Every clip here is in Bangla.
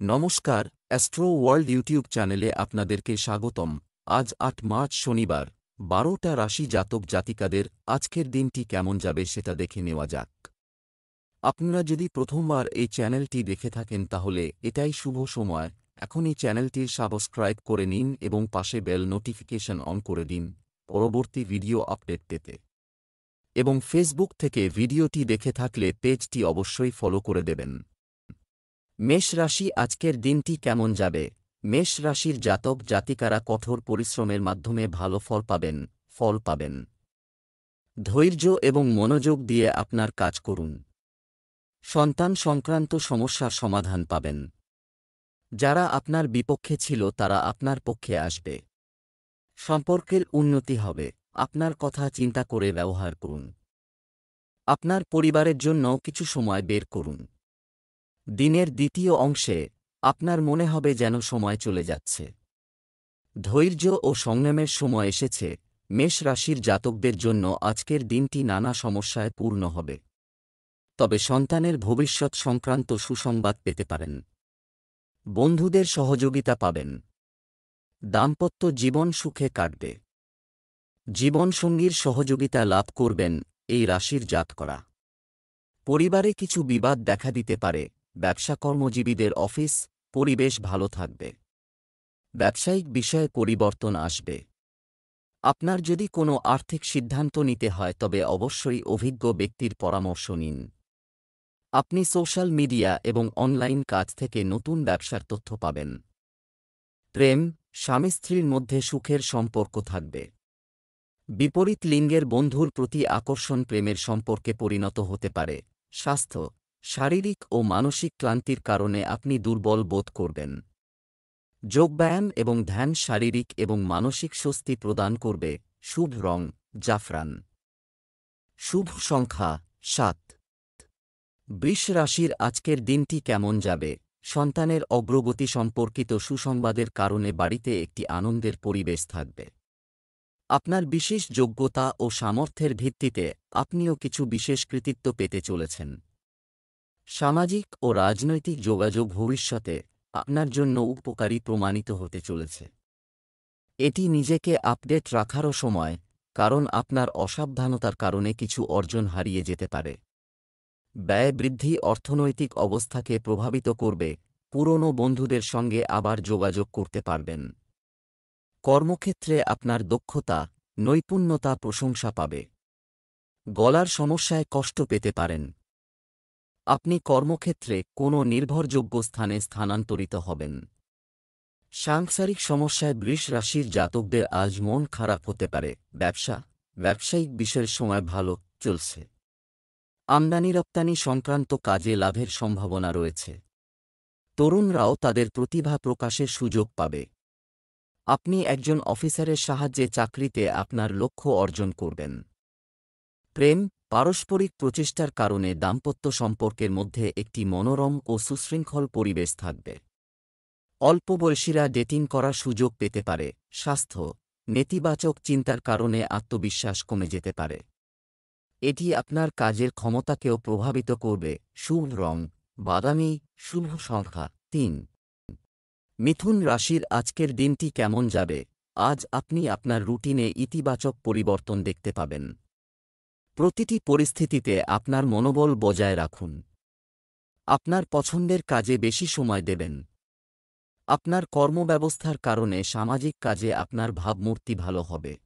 নমস্কার, অ্যাস্ট্রো ওয়ার্ল্ড ইউটিউব চ্যানেলে আপনাদেরকে স্বাগতম। আজ ৮ মার্চ শনিবার, ১২টা রাশি জাতক জাতিকাদের আজকের দিনটি কেমন যাবে সেটা দেখে নেওয়া যাক। আপনারা যদি প্রথমবার এই চ্যানেলটি দেখে থাকেন তাহলে এটাই শুভ সময়। এখন এই চ্যানেলটির সাবস্ক্রাইব করে নিন এবং পাশে বেল নোটিফিকেশন অন করে দিন পরবর্তী ভিডিও আপডেট পেতে। এবং ফেসবুক থেকে ভিডিওটি দেখে থাকলে পেজটি অবশ্যই ফলো করে দেবেন। মেষ রাশি আজকের দিনটি কেমন যাবে? মেষ রাশির জাতক জাতিকারা কঠোর পরিশ্রমের মাধ্যমে ভালো ফল পাবেন। ধৈর্য এবং মনোযোগ দিয়ে আপনার কাজ করুন। সন্তান সংক্রান্ত সমস্যার সমাধান পাবেন। যারা আপনার বিপক্ষে ছিল তারা আপনার পক্ষে আসবে। সম্পর্কের উন্নতি হবে। আপনার কথা চিন্তা করে ব্যবহার করুন। আপনার পরিবারের জন্য কিছু সময় বের করুন। দিনের দ্বিতীয় অংশে আপনার মনে হবে যেন সময় চলে যাচ্ছে। ধৈর্য ও সংযমের সময় এসেছে। মেষ রাশির জাতকদের জন্য আজকের দিনটি নানা সমস্যায় পূর্ণ হবে। তবে সন্তানের ভবিষ্যৎ সংক্রান্ত সুসংবাদ পেতে পারেন। বন্ধুদের সহযোগিতা পাবেন। দাম্পত্য জীবন সুখে কাটবে। জীবনসঙ্গীর সহযোগিতা লাভ করবেন এই রাশির জাতকরা। পরিবারে কিছু বিবাদ দেখা দিতে পারে। ব্যবসা কর্মজীবীদের অফিস পরিবেশ ভালো থাকবে। ব্যবসায়িক বিষয়ে পরিবর্তন আসবে। আপনার যদি কোনো আর্থিক সিদ্ধান্ত নিতে হয় তবে অবশ্যই অভিজ্ঞ ব্যক্তির পরামর্শ নিন। আপনি সোশ্যাল মিডিয়া এবং অনলাইন কাজ থেকে নতুন ব্যবসার তথ্য পাবেন। প্রেম, স্বামী স্ত্রীর মধ্যে সুখের সম্পর্ক থাকবে। বিপরীত লিঙ্গের বন্ধুর প্রতি আকর্ষণ প্রেমের সম্পর্কে পরিণত হতে পারে। স্বাস্থ্য, শারীরিক ও মানসিক ক্লান্তির কারণে আপনি দুর্বল বোধ করবেন। যোগব্যায়াম এবং ধ্যান শারীরিক এবং মানসিক স্বস্তি প্রদান করবে। শুভ রং জাফরান। শুভ সংখ্যা ৭। বৃষ রাশির আজকের দিনটি কেমন যাবে? সন্তানের অগ্রগতি সম্পর্কিত সুসংবাদের কারণে বাড়িতে একটি আনন্দের পরিবেশ থাকবে। আপনার বিশেষ যোগ্যতা ও সামর্থ্যের ভিত্তিতে আপনিও কিছু বিশেষ কৃতিত্ব পেতে চলেছেন। সামাজিক ও রাজনৈতিক যোগাযোগ ভবিষ্যতে আপনার জন্য উপকারী প্রমাণিত হতে চলেছে। এটি নিজেকে আপডেট রাখারও সময়, কারণ আপনার অসাবধানতার কারণে কিছু অর্জন হারিয়ে যেতে পারে। ব্যয় বৃদ্ধি অর্থনৈতিক অবস্থাকে প্রভাবিত করবে। পুরনো বন্ধুদের সঙ্গে আবার যোগাযোগ করতে পারবেন। কর্মক্ষেত্রে আপনার দক্ষতা, নৈপুণ্যতা প্রশংসা পাবে। গলার সমস্যায় কষ্ট পেতে পারেন। আপনি কর্মক্ষেত্রে কোনো নির্ভরযোগ্য স্থানে স্থানান্তরিত হবেন। সাংসারিক সমস্যায় বৃষ রাশির জাতকদের আজ মন খারাপ হতে পারে। ব্যবসায়িক বিষয়ের সময় ভালো চলছে। আমদানি রপ্তানি সংক্রান্ত কাজে লাভের সম্ভাবনা রয়েছে। তরুণরাও তাদের প্রতিভা প্রকাশের সুযোগ পাবে। আপনি একজন অফিসারের সাহায্যে চাকরিতে আপনার লক্ষ্য অর্জন করবেন। প্রেম, পারস্পরিক প্রচেষ্টার কারণে দাম্পত্য সম্পর্কের মধ্যে একটি মনোরম ও সুশৃঙ্খল পরিবেশ থাকবে। অল্প বয়সীরা ডেটিং করার সুযোগ পেতে পারে। স্বাস্থ্য, নেতিবাচক চিন্তার কারণে আত্মবিশ্বাস কমে যেতে পারে। এটি আপনার কাজের ক্ষমতাকেও প্রভাবিত করবে। শুভ রং বাদামি। শুভ সংখ্যা ৩। মিথুন রাশির আজকের দিনটি কেমন যাবে? আজ আপনি আপনার রুটিনে ইতিবাচক পরিবর্তন দেখতে পাবেন। প্রতিটি পরিস্থিতিতে আপনার মনোবল বজায় রাখুন। আপনার পছন্দের কাজে বেশি সময় দেবেন। আপনার কর্মব্যবস্থার কারণে সামাজিক কাজে আপনার ভাবমূর্তি ভালো হবে।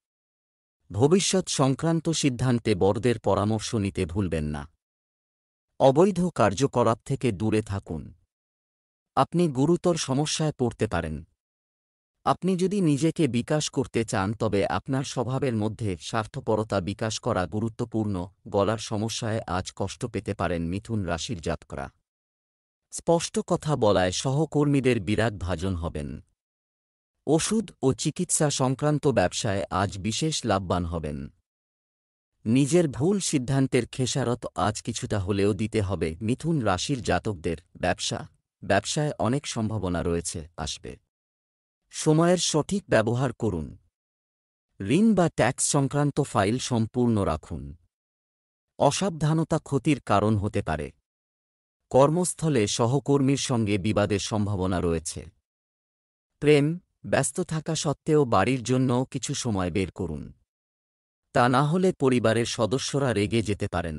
ভবিষ্যৎ সংক্রান্ত সিদ্ধান্তে বড়দের পরামর্শ নিতে ভুলবেন না। অবৈধ কার্যকলাপ থেকে দূরে থাকুন। আপনি গুরুতর সমস্যায় পড়তে পারেন। আপনি যদি নিজেকে বিকাশ করতে চান তবে আপনার স্বভাবের মধ্যে স্বার্থপরতা বিকাশ করা গুরুত্বপূর্ণ। গলার সমস্যায় আজ কষ্ট পেতে পারেন মিথুন রাশির জাতকরা। স্পষ্ট কথা বলায় সহকর্মীদের বিরাট ভাজন হবেন। ওষুধ ও চিকিৎসা সংক্রান্ত ব্যবসায় আজ বিশেষ লাভবান হবেন। নিজের ভুল সিদ্ধান্তের খেসারত আজ কিছুটা হলেও দিতে হবে মিথুন রাশির জাতকদের। ব্যবসায় অনেক সম্ভাবনা রয়েছে, আসবে। সময়ের সঠিক ব্যবহার করুন। ঋণ বা ট্যাক্স সংক্রান্ত ফাইল সম্পূর্ণ রাখুন। অসাবধানতা ক্ষতির কারণ হতে পারে। কর্মস্থলে সহকর্মীর সঙ্গে বিবাদের সম্ভাবনা রয়েছে। প্রেম, ব্যস্ত থাকা সত্ত্বেও বাড়ির জন্যও কিছু সময় বের করুন। তা না হলে পরিবারের সদস্যরা রেগে যেতে পারেন।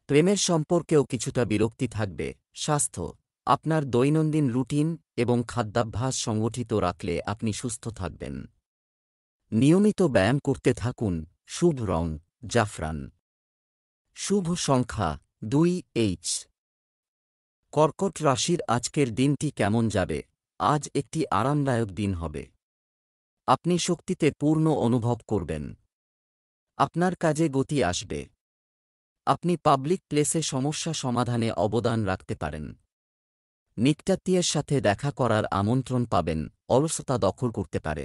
প্রেমের সম্পর্কেও কিছুটা বিরক্তি থাকবে। স্বাস্থ্য, আপনার দৈনন্দিন রুটিন এবং খাদ্যাভ্যাস সংগঠিত রাখলে আপনি সুস্থ থাকবেন। নিয়মিত ব্যায়াম করতে থাকুন। শুভ রং জাফরান। শুভ সংখ্যা 2H। কর্কট রাশির আজকের দিনটি কেমন যাবে? আজ একটি আরামদায়ক দিন হবে। আপনি শক্তিতে পূর্ণ অনুভব করবেন। আপনার কাজে গতি আসবে। আপনি পাবলিক প্লেসে সমস্যা সমাধানে অবদান রাখতে পারেন। নিকটাত্মীয়ের সাথে দেখা করার আমন্ত্রণ পাবেন। অলসতা দখল করতে পারে।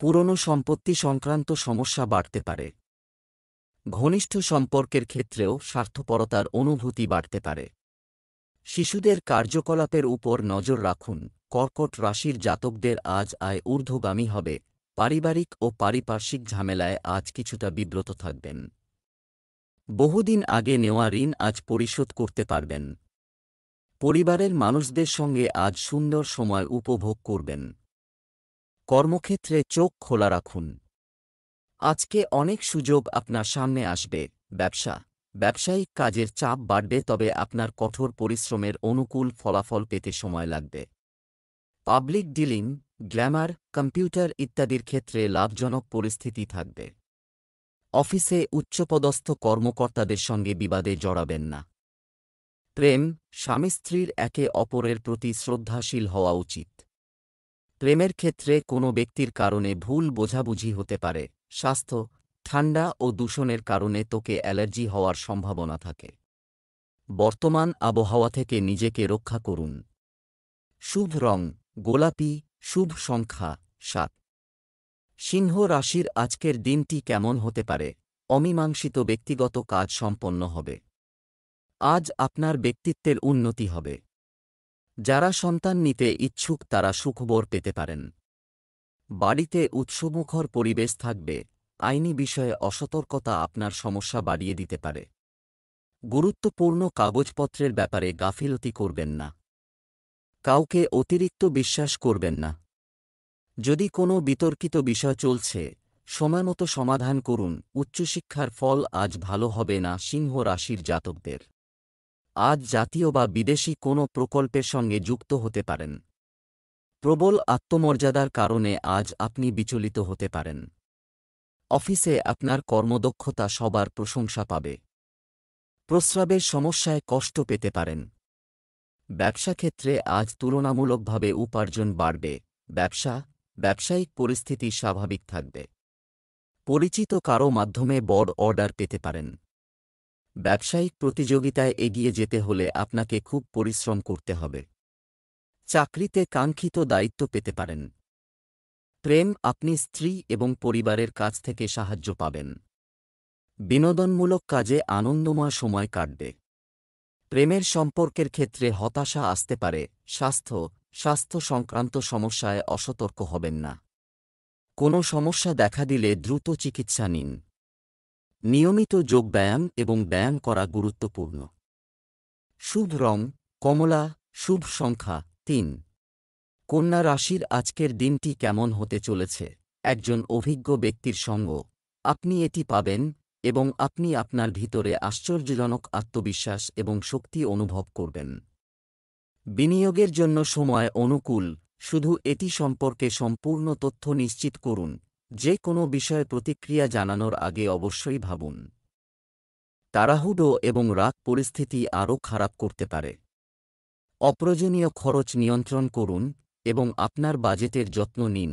পুরনো সম্পত্তি সংক্রান্ত সমস্যা বাড়তে পারে। ঘনিষ্ঠ সম্পর্কের ক্ষেত্রেও স্বার্থপরতার অনুভূতি বাড়তে পারে। শিশুদের কার্যকলাপের উপর নজর রাখুন। কর্কট রাশির জাতকদের আজ আয় ঊর্ধ্বগামী হবে। পারিবারিক ও পারিপার্শ্বিক ঝামেলায় আজ কিছুটা বিব্রত থাকবেন। বহুদিন আগে নেওয়া ঋণ আজ পরিশোধ করতে পারবেন। পরিবারের মানুষদের সঙ্গে আজ সুন্দর সময় উপভোগ করবেন। কর্মক্ষেত্রে চোখ খোলা রাখুন। আজকে অনেক সুযোগ আপনার সামনে আসবে। ব্যবসায়িক কাজের চাপ বাড়বে, তবে আপনার কঠোর পরিশ্রমের অনুকূল ফলাফল পেতে সময় লাগবে। পাবলিক ডিলিং, গ্ল্যামার, কম্পিউটার ইত্যাদির ক্ষেত্রে লাভজনক পরিস্থিতি থাকবে। অফিসে উচ্চপদস্থ কর্মকর্তাদের সঙ্গে বিবাদে জড়াবেন না। প্রেম, স্বামী স্ত্রীর একে অপরের প্রতি শ্রদ্ধাশীল হওয়া উচিত। প্রেমের ক্ষেত্রে কোনো ব্যক্তির কারণে ভুল বোঝাবুঝি হতে পারে। স্বাস্থ্য, ঠান্ডা ও দূষণের কারণে ত্বকে অ্যালার্জি হওয়ার সম্ভাবনা থাকে। বর্তমান আবহাওয়া থেকে নিজেকে রক্ষা করুন। শুভ রং গোলাপি। শুভ সংখ্যা 7। সিংহ রাশির আজকের দিনটি কেমন হতে পারে? অমীমাংসিত ব্যক্তিগত কাজ সম্পন্ন হবে। আজ আপনার ব্যক্তিত্বের উন্নতি হবে। যারা সন্তান নিতে ইচ্ছুক তারা সুখবর পেতে পারেন। বাড়িতে উৎসবমুখর পরিবেশ থাকবে। আইনি বিষয়ে অসতর্কতা আপনার সমস্যা বাড়িয়ে দিতে পারে। গুরুত্বপূর্ণ কাগজপত্রের ব্যাপারে গাফিলতি করবেন না। কাউকে অতিরিক্ত বিশ্বাস করবেন না। যদি কোনো বিতর্কিত বিষয় চলছে, সময়মতো সমাধান করুন। উচ্চশিক্ষার ফল আজ ভালো হবে না সিংহ রাশির জাতকদের। আজ জাতীয় বা বিদেশি কোনো প্রকল্পের সঙ্গে যুক্ত হতে পারেন। প্রবল আত্মমর্যাদার কারণে আজ আপনি বিচলিত হতে পারেন। অফিসে আপনার কর্মদক্ষতা সবার প্রশংসা পাবে। প্রস্রাবের সমস্যায় কষ্ট পেতে পারেন। ব্যবসাক্ষেত্রে আজ তুলনামূলকভাবে উপার্জন বাড়বে। ব্যবসায়িক পরিস্থিতি স্বাভাবিক থাকবে। পরিচিত কারও মাধ্যমে বড় অর্ডার পেতে পারেন। ব্যবসায়িক প্রতিযোগিতায় এগিয়ে যেতে হলে আপনাকে খুব পরিশ্রম করতে হবে। চাকরিতে কাঙ্ক্ষিত দায়িত্ব পেতে পারেন। প্রেম, আপনি স্ত্রী এবং পরিবারের কাছ থেকে সাহায্য পাবেন। বিনোদনমূলক কাজে আনন্দময় সময় কাটবে। প্রেমের সম্পর্কের ক্ষেত্রে হতাশা আসতে পারে। স্বাস্থ্য সংক্রান্ত সমস্যায় অসতর্ক হবেন না। কোনো সমস্যা দেখা দিলে দ্রুত চিকিৎসা নিন। নিয়মিত যোগব্যায়াম এবং ব্যায়াম করা গুরুত্বপূর্ণ। শুভ রং কমলা। শুভ সংখ্যা 3। কন্যা রাশির আজকের দিনটি কেমন হতে চলেছে? একজন অভিজ্ঞ ব্যক্তির সঙ্গ আপনি এটি পাবেন এবং আপনি আপনার ভিতরে আশ্চর্যজনক আত্মবিশ্বাস এবং শক্তি অনুভব করবেন। বিনিয়োগের জন্য সময় অনুকূল। শুধু এটি সম্পর্কে সম্পূর্ণ তথ্য নিশ্চিত করুন। যে কোনো বিষয়ে প্রতিক্রিয়া জানানোর আগে অবশ্যই ভাবুন। তাড়াহুড়ো এবং রাগ পরিস্থিতি আরও খারাপ করতে পারে। অপ্রয়োজনীয় খরচ নিয়ন্ত্রণ করুন এবং আপনার বাজেটের যত্ন নিন।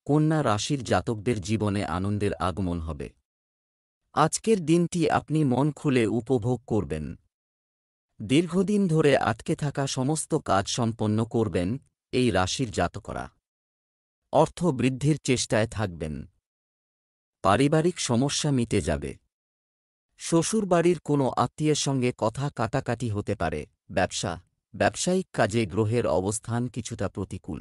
কন্যা রাশির জাতকদের জীবনে আনন্দের আগমন হবে। আজকের দিনটি আপনি মন খুলে উপভোগ করবেন। দীর্ঘদিন ধরে আটকে থাকা সমস্ত কাজ সম্পন্ন করবেন এই রাশির জাতকরা। অর্থ বৃদ্ধির চেষ্টায় থাকবেন। পারিবারিক সমস্যা মিটে যাবে। শ্বশুরবাড়ির কোনো আত্মীয়ের সঙ্গে কথা কাটাকাটি হতে পারে। ব্যবসায়িক কাজে গ্রহের অবস্থান কিছুটা প্রতিকূল।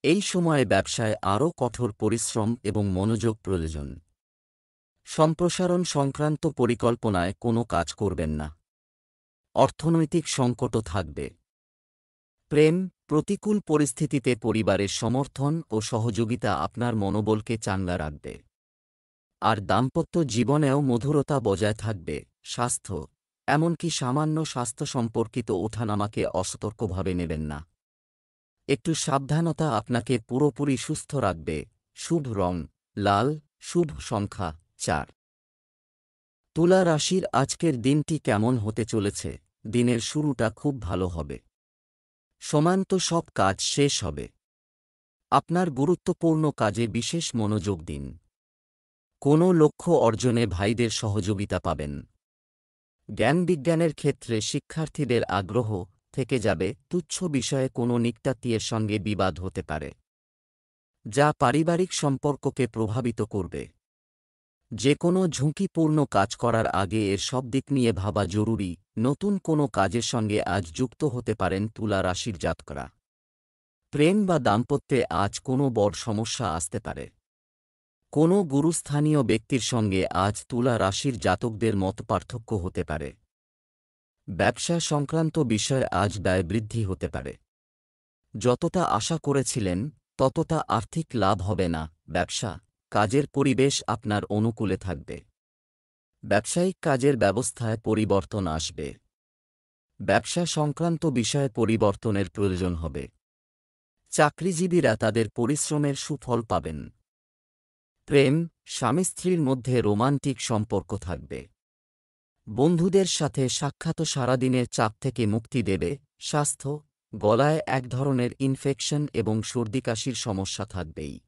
এই সময়ে ব্যবসায় আরও কঠোর পরিশ্রম এবং মনোযোগ প্রয়োজন। সম্প্রসারণ সংক্রান্ত পরিকল্পনায় কোনো কাজ করবেন না। অর্থনৈতিক সংকটও থাকবে। প্রেম, প্রতিকূল পরিস্থিতিতে পরিবারের সমর্থন ও সহযোগিতা আপনার মনোবলকে চাঙ্গা রাখবে। আর দাম্পত্য জীবনেও মধুরতা বজায় থাকবে। স্বাস্থ্য, এমনকি সামান্য স্বাস্থ্য সম্পর্কিত ওঠানামাকে অসতর্কভাবে নেবেন না। একটু সাবধানতা আপনাকে পুরোপুরি সুস্থ রাখবে। শুভ রং লাল, শুভ সংখ্যা 4। তুলা রাশির আজকের দিনটি কেমন হতে চলেছে? দিনের শুরুটা খুব ভালো হবে। সমান্ত সব কাজ শেষ হবে। আপনার গুরুত্বপূর্ণ কাজে বিশেষ মনোযোগ দিন। কোনো লক্ষ্য অর্জনে ভাইদের সহযোগিতা পাবেন। জ্ঞান-বিজ্ঞানের ক্ষেত্রে শিক্ষার্থীদের আগ্রহ থেকে যাবে। তুচ্ছ বিষয়ে কোনো নিকটাত্মীয়ের সঙ্গে বিবাদ হতে পারে, যা পারিবারিক সম্পর্ককে প্রভাবিত করবে। যে কোনো ঝুঁকিপূর্ণ কাজ করার আগে এর সব দিক নিয়ে ভাবা জরুরি। নতুন কোনো কাজের সঙ্গে আজ যুক্ত হতে পারেন তুলা রাশির জাতকরা। প্রেম বা দাম্পত্যে আজ কোনো বড় সমস্যা আসতে পারে। কোনো গুরুস্থানীয় ব্যক্তির সঙ্গে আজ তুলা রাশির জাতকদের মতপার্থক্য হতে পারে। ব্যবসা সংক্রান্ত বিষয়ে আজ ব্যয় বৃদ্ধি হতে পারে। যতটা আশা করেছিলেন ততটা আর্থিক লাভ হবে না। ব্যবসা কাজের পরিবেশ আপনার অনুকূলে থাকবে। ব্যবসায়িক কাজের ব্যবস্থায় পরিবর্তন আসবে। ব্যবসা সংক্রান্ত বিষয়ে পরিবর্তনের প্রয়োজন হবে। চাকরিজীবীরা তাদের পরিশ্রমের সুফল পাবেন। প্রেম, স্বামী স্ত্রীর মধ্যে রোমান্টিক সম্পর্ক থাকবে। বন্ধুদের সাথে সাক্ষাৎ সারাদিনের চাপ থেকে মুক্তি দেবে। স্বাস্থ্য, গলায় এক ধরনের ইনফেকশন এবং সর্দিকাশির সমস্যা থাকবেই।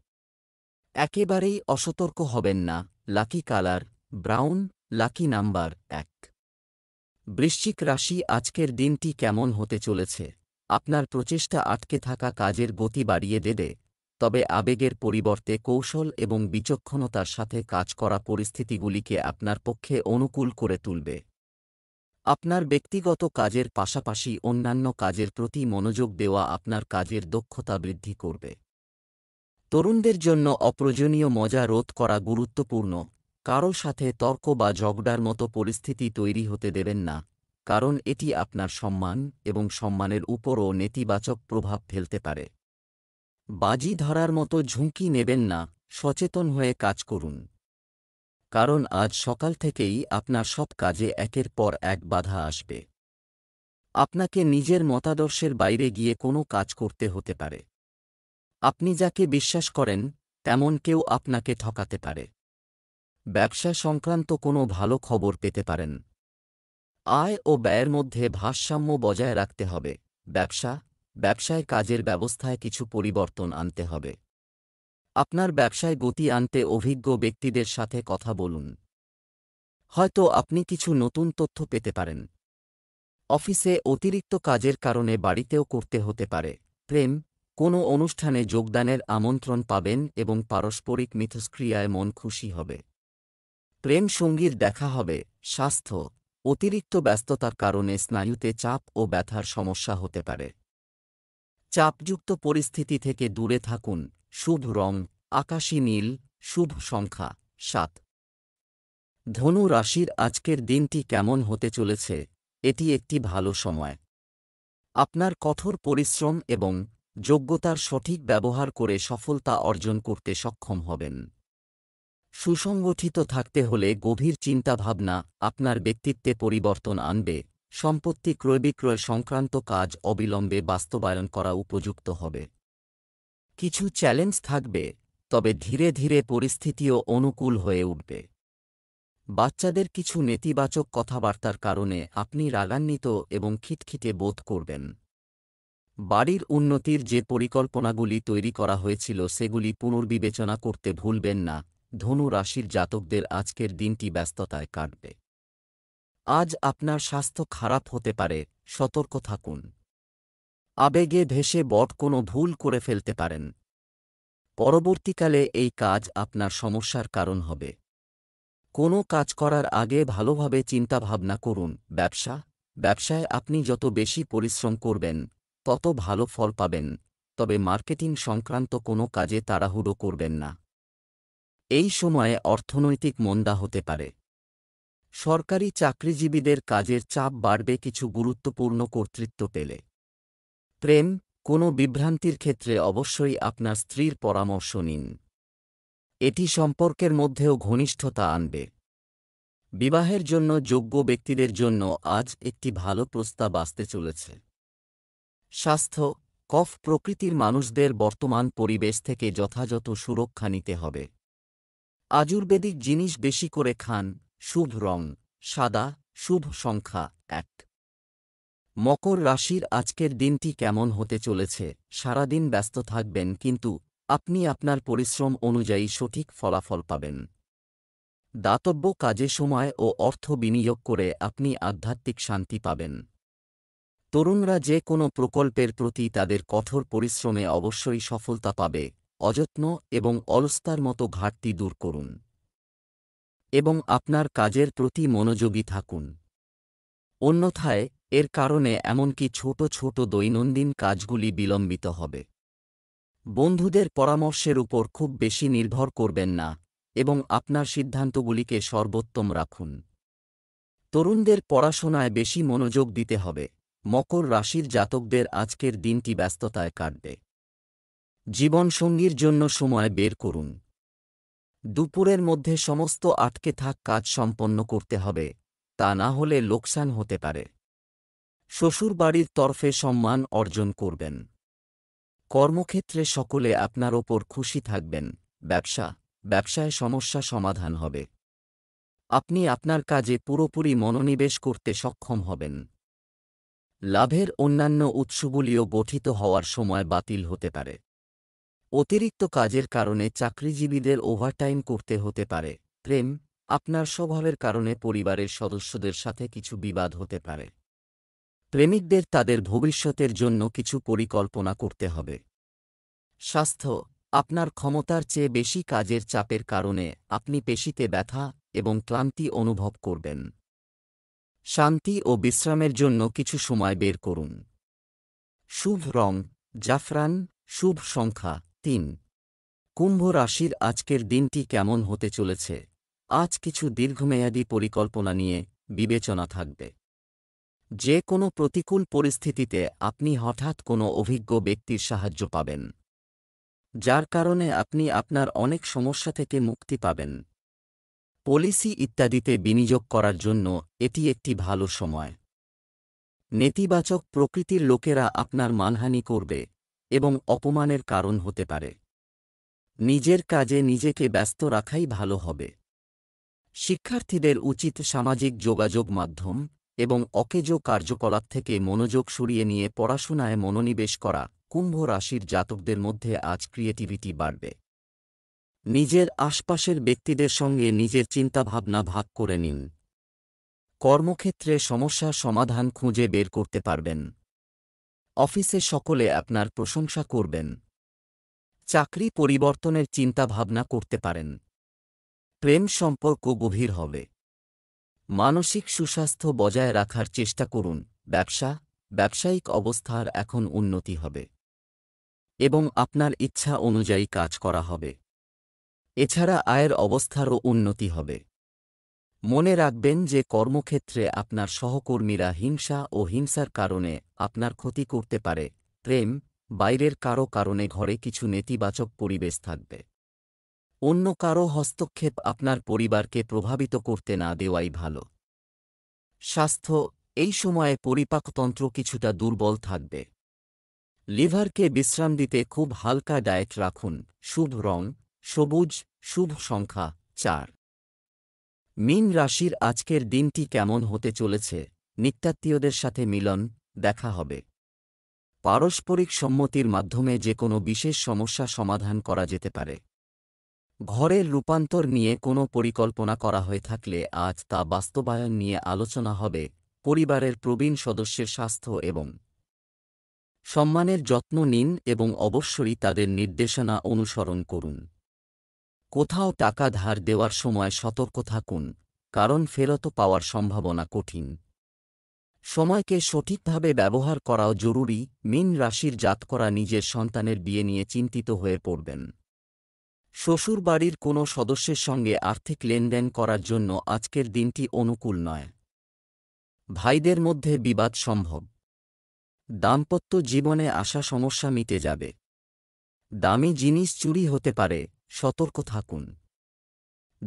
একেবারেই অসতর্ক হবেন না। Lucky colour brown, lucky number 1। বৃশ্চিক রাশি আজকের দিনটি কেমন হতে চলেছে? আপনার প্রচেষ্টা আটকে থাকা কাজের গতি বাড়িয়ে দেবে, তবে আবেগের পরিবর্তে কৌশল এবং বিচক্ষণতার সাথে কাজ করা পরিস্থিতিগুলিকে আপনার পক্ষে অনুকূল করে তুলবে। আপনার ব্যক্তিগত কাজের পাশাপাশি অন্যান্য কাজের প্রতি মনোযোগ দেওয়া আপনার কাজের দক্ষতা বৃদ্ধি করবে। তরুণদের জন্য অপ্রয়োজনীয় মজা রোধ করা গুরুত্বপূর্ণ। কারও সাথে তর্ক বা ঝগড়ার মতো পরিস্থিতি তৈরি হতে দেবেন না, কারণ এটি আপনার সম্মান এবং সম্মানের উপরও নেতিবাচক প্রভাব ফেলতে পারে। বাজি ধরার মতো ঝুঁকি নেবেন না, সচেতন হয়ে কাজ করুন। কারণ আজ সকাল থেকেই আপনার সব কাজে একের পর এক বাধা আসবে। আপনাকে নিজের মতাদর্শের বাইরে গিয়ে কোনো কাজ করতে হতে পারে। আপনি যাকে বিশ্বাস করেন তেমন কেউ আপনাকে ঠকাতে পারে। ব্যবসা সংক্রান্ত কোনো ভালো খবর পেতে পারেন। আয় ও ব্যয়ের মধ্যে ভারসাম্য বজায় রাখতে হবে। ব্যবসায় কাজের ব্যবস্থায় কিছু পরিবর্তন আনতে হবে। আপনার ব্যবসায় গতি আনতে অভিজ্ঞ ব্যক্তিদের সাথে কথা বলুন। হয়তো আপনি কিছু নতুন তথ্য পেতে পারেন। অফিসে অতিরিক্ত কাজের কারণে বাড়িতেও করতে হতে পারে। প্রেম, কোনো অনুষ্ঠানে যোগদানের আমন্ত্রণ পাবেন এবং পারস্পরিক মিথস্ক্রিয়ায় মন খুশি হবে। প্রেম সঙ্গীর দেখা হবে। স্বাস্থ্য, অতিরিক্ত ব্যস্ততার কারণে স্নায়ুতে চাপ ও ব্যথার সমস্যা হতে পারে। চাপযুক্ত পরিস্থিতি থেকে দূরে থাকুন। শুভ রং আকাশী নীল, শুভ সংখ্যা 7। ধনু রাশির আজকের দিনটি কেমন হতে চলেছে? এটি একটি ভালো সময়। আপনার কঠোর পরিশ্রম এবং যোগ্যতার সঠিক ব্যবহার করে সফলতা অর্জন করতে সক্ষম হবেন। সুসংগঠিত থাকতে হলে গভীর চিন্তাভাবনা আপনার ব্যক্তিত্বে পরিবর্তন আনবে। সম্পত্তি ক্রয়-বিক্রয় সংক্রান্ত কাজ অবিলম্বে বাস্তবায়ন করা উপযুক্ত হবে। কিছু চ্যালেঞ্জ থাকবে, তবে ধীরে ধীরে পরিস্থিতিও অনুকূল হয়ে উঠবে। বাচ্চাদের কিছু নেতিবাচক কথাবার্তার কারণে আপনি রাগান্বিত এবং খিটখিটে বোধ করবেন। বাড়ির উন্নতির যে পরিকল্পনাগুলি তৈরি করা হয়েছিল সেগুলি পুনর্বিবেচনা করতে ভুলবেন না। ধনু রাশির জাতকদের আজকের দিনটি ব্যস্ততায় কাটবে। আজ আপনার স্বাস্থ্য খারাপ হতে পারে, সতর্ক থাকুন। আবেগে ভেসে বড় কোনো ভুল করে ফেলতে পারেন। পরবর্তীকালে এই কাজ আপনার সমস্যার কারণ হবে। কোনো কাজ করার আগে ভালোভাবে চিন্তাভাবনা করুন। ব্যবসায় আপনি যত বেশি পরিশ্রম করবেন তত ভালো ফল পাবেন, তবে মার্কেটিং সংক্রান্ত কোনো কাজে তাড়াহুড়ো করবেন না। এই সময়ে অর্থনৈতিক মন্দা হতে পারে। সরকারি চাকরিজীবীদের কাজের চাপ বাড়বে কিছু গুরুত্বপূর্ণ কর্তৃত্ব পেলে। প্রেম, কোনো বিভ্রান্তির ক্ষেত্রে অবশ্যই আপনার স্ত্রীর পরামর্শ নিন। এটি সম্পর্কের মধ্যেও ঘনিষ্ঠতা আনবে। বিবাহের জন্য যোগ্য ব্যক্তিদের জন্য আজ একটি ভালো প্রস্তাব আসতে চলেছে। স্বাস্থ্য, কফ প্রকৃতির মানুষদের বর্তমান পরিবেশ থেকে যথাযথ সুরক্ষা নিতে হবে। আয়ুর্বেদিক জিনিস বেশি করে খান। শুভ রং সাদা, শুভ সংখ্যা 1। মকর রাশির আজকের দিনটি কেমন হতে চলেছে? সারাদিন ব্যস্ত থাকবেন, কিন্তু আপনি আপনার পরিশ্রম অনুযায়ী সঠিক ফলাফল পাবেন। দাতব্য কাজে সময় ও অর্থ বিনিয়োগ করে আপনি আধ্যাত্মিক শান্তি পাবেন। তরুণরা যে কোনো প্রকল্পের প্রতি তাদের কঠোর পরিশ্রমে অবশ্যই সফলতা পাবে। অযত্ন এবং অলসতার মতো ঘাটতি দূর করুন এবং আপনার কাজের প্রতি মনোযোগী থাকুন। অন্যথায় এর কারণে এমনকি ছোট ছোট দৈনন্দিন কাজগুলি বিলম্বিত হবে। বন্ধুদের পরামর্শের উপর খুব বেশি নির্ভর করবেন না এবং আপনার সিদ্ধান্তগুলিকে সর্বোত্তম রাখুন। তরুণদের পড়াশোনায় বেশি মনোযোগ দিতে হবে। মকর রাশির জাতকদের আজকের দিনটি ব্যস্ততায় কাটবে। জীবনসঙ্গীর জন্য সময় বের করুন। দুপুরের মধ্যে সমস্ত আটকে থাক কাজ সম্পন্ন করতে হবে, তা না হলে লোকসান হতে পারে। শ্বশুরবাড়ির তরফে সম্মান অর্জন করবেন। কর্মক্ষেত্রে সকলে আপনার ওপর খুশি থাকবেন। ব্যবসায় সমস্যা সমাধান হবে। আপনি আপনার কাজে পুরোপুরি মনোনিবেশ করতে সক্ষম হবেন। লাভের অন্যান্য উৎসগুলিও গঠিত হওয়ার সময় বাতিল হতে পারে। অতিরিক্ত কাজের কারণে চাকরিজীবীদের ওভারটাইম করতে হতে পারে। প্রেম, আপনার স্বভাবের কারণে পরিবারের সদস্যদের সাথে কিছু বিবাদ হতে পারে। প্রেমিকদের তাদের ভবিষ্যতের জন্য কিছু পরিকল্পনা করতে হবে। স্বাস্থ্য, আপনার ক্ষমতার চেয়ে বেশি কাজের চাপের কারণে আপনি পেশিতে ব্যথা এবং ক্লান্তি অনুভব করবেন। শান্তি ও বিশ্রামের জন্য কিছু সময় বের করুন। শুভ রং জাফরান, শুভ সংখ্যা 3। কুম্ভ রাশির আজকের দিনটি কেমন হতে চলেছে? আজ কিছু দীর্ঘমেয়াদী পরিকল্পনা নিয়ে বিবেচনা থাকবে। যে কোনো প্রতিকূল পরিস্থিতিতে আপনি হঠাৎ কোনো অভিজ্ঞ ব্যক্তির সাহায্য পাবেন, যার কারণে আপনি আপনার অনেক সমস্যা থেকে মুক্তি পাবেন। পলিসি ইত্যাদিতে বিনিয়োগ করার জন্য এটি একটি ভালো সময়। নেতিবাচক প্রকৃতির লোকেরা আপনার মানহানি করবে এবং অপমানের কারণ হতে পারে। নিজের কাজে নিজেকে ব্যস্ত রাখাই ভালো হবে। শিক্ষার্থীদের উচিত সামাজিক যোগাযোগ মাধ্যম এবং অকেজো কার্যকলাপ থেকে মনোযোগ সরিয়ে নিয়ে পড়াশোনায় মনোনিবেশ করা। কুম্ভ রাশির জাতকদের মধ্যে আজ ক্রিয়েটিভিটি বাড়বে। নিজের আশপাশের ব্যক্তিদের সঙ্গে নিজের চিন্তাভাবনা ভাগ করে নিন। কর্মক্ষেত্রে সমস্যার সমাধান খুঁজে বের করতে পারবেন। অফিসে সকলে আপনার প্রশংসা করবেন। চাকরি পরিবর্তনের চিন্তাভাবনা করতে পারেন। প্রেম সম্পর্ক গভীর হবে। মানসিক সুস্বাস্থ্য বজায় রাখার চেষ্টা করুন। ব্যবসায়িক অবস্থার এখন উন্নতি হবে এবং আপনার ইচ্ছা অনুযায়ী কাজ করা হবে। এছাড়া আয়ের অবস্থারও উন্নতি হবে। মনে রাখবেন যে কর্মক্ষেত্রে আপনার সহকর্মীরা হিংসা ও হিংসার কারণে আপনার ক্ষতি করতে পারে। প্রেম, বাইরের কারো কারণে ঘরে কিছু নেতিবাচক পরিবেশ থাকবে। অন্য কারো হস্তক্ষেপ আপনার পরিবারকে প্রভাবিত করতে না দেওয়াই ভালো। স্বাস্থ্য, এই সময়ে পরিপাকতন্ত্র কিছুটা দুর্বল থাকবে। লিভারকে বিশ্রাম দিতে খুব হালকা ডায়েট রাখুন। শুভ রং সবুজ, শুভ সংখ্যা 4। মীন রাশির আজকের দিনটি কেমন হতে চলেছে? নিত্যাত্মীয়দের সাথে মিলন, দেখা হবে। পারস্পরিক সম্মতির মাধ্যমে যে কোনো বিশেষ সমস্যা সমাধান করা যেতে পারে। ঘরের রূপান্তর নিয়ে কোনো পরিকল্পনা করা হয়ে থাকলে আজ তা বাস্তবায়ন নিয়ে আলোচনা হবে। পরিবারের প্রবীণ সদস্যের স্বাস্থ্য এবং সম্মানের যত্ন নিন এবং অবশ্যই তাদের নির্দেশনা অনুসরণ করুন। কোথাও টাকা ধার দেওয়ার সময় সতর্ক থাকুন, কারণ ফেরত পাওয়ার সম্ভাবনা কঠিন। সময়কে সঠিকভাবে ব্যবহার করাও জরুরি। মীন রাশির জাতকরা নিজের সন্তানের বিয়ে নিয়ে চিন্তিত হয়ে পড়বেন। শ্বশুরবাড়ির কোনো সদস্যের সঙ্গে আর্থিক লেনদেন করার জন্য আজকের দিনটি অনুকূল নয়। ভাইদের মধ্যে বিবাদ সম্ভব। দাম্পত্য জীবনে আসা সমস্যা মিটে যাবে। দামি জিনিস চুরি হতে পারে, সতর্ক থাকুন।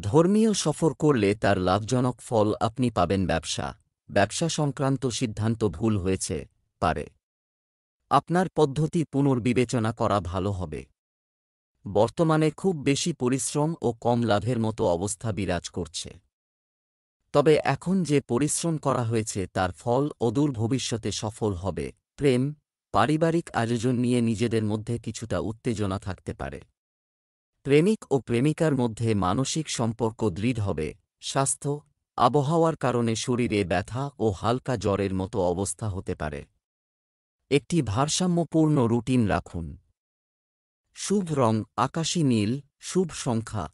ধর্মীয় সফর করলে তার লাভজনক ফল আপনি পাবেন। ব্যবসা সংক্রান্ত সিদ্ধান্ত ভুল হয়েছে পারে। আপনার পদ্ধতি পুনর্বিবেচনা করা ভালো হবে। বর্তমানে খুব বেশি পরিশ্রম ও কম লাভের মতো অবস্থা বিরাজ করছে। তবে এখন যে পরিশ্রম করা হয়েছে তার ফল অদূর ভবিষ্যতে সফল হবে। প্রেম, পারিবারিক আয়োজন নিয়ে নিজেদের মধ্যে কিছুটা উত্তেজনা থাকতে পারে। প্রেমিক ও প্রেমিকার মধ্যে মানসিক সম্পর্ক দৃঢ় হবে। স্বাস্থ্য, আবহাওয়ার কারণে শরীরে ব্যথা ও হালকা জ্বরের মতো অবস্থা হতে পারে। একটি ভারসাম্যপূর্ণ রুটিন রাখুন। শুভ রং আকাশী নীল, শুভ সংখ্যা